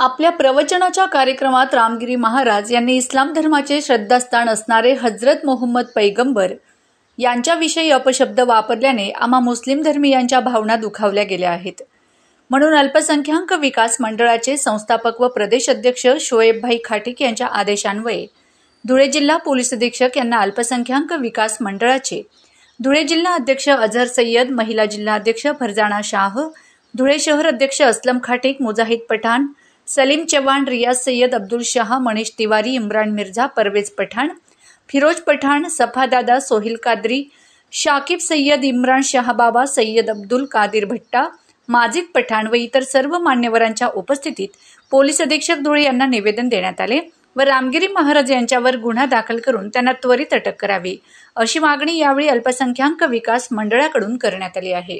आपल्या प्रवचनाच्या कार्यक्रमात रामगिरी महाराज यांनी इस्लाम धर्माचे श्रद्धास्थान असणारे हजरत मोहम्मद पैगंबर यांच्याविषयी अपशब्द वापरल्याने आम्हा मुस्लिम धर्मीयांच्या भावना दुखावल्या गेल्या आहेत. म्हणून अल्पसंख्याक विकास मंडळाचे संस्थापक व प्रदेश अध्यक्ष शोएबभाई खाटीक यांच्या आदेशान्वये धुळे जिल्हा पोलीस अधीक्षक यांना अल्पसंख्याक विकास मंडळाचे धुळे जिल्हा अध्यक्ष अझहर सय्यद, महिला जिल्हा अध्यक्ष फरजाना शाह, धुळे शहर अध्यक्ष असलम खाटीक, मुजाहिद पठाण, सलीम चव्हाण, रियाज सय्यद, अब्दुल शाह, मनीष तिवारी, इम्रान मिर्झा, परवेज पठाण, फिरोज पठाण, सफादादा, सोहिल कादरी, शाकिब सय्यद, इम्रान शाहबाबा, सय्यद अब्दुल कादिर भट्टा, माजिद पठाण व इतर सर्व मान्यवरांच्या उपस्थितीत पोलीस अधीक्षक धुळे यांना निवेदन देण्यात आले व रामगिरी महाराज यांच्यावर गुन्हा दाखल करून त्यांना त्वरित अटक करावी अशी मागणी यावेळी अल्पसंख्याक विकास मंडळाकडून करण्यात आली आहे.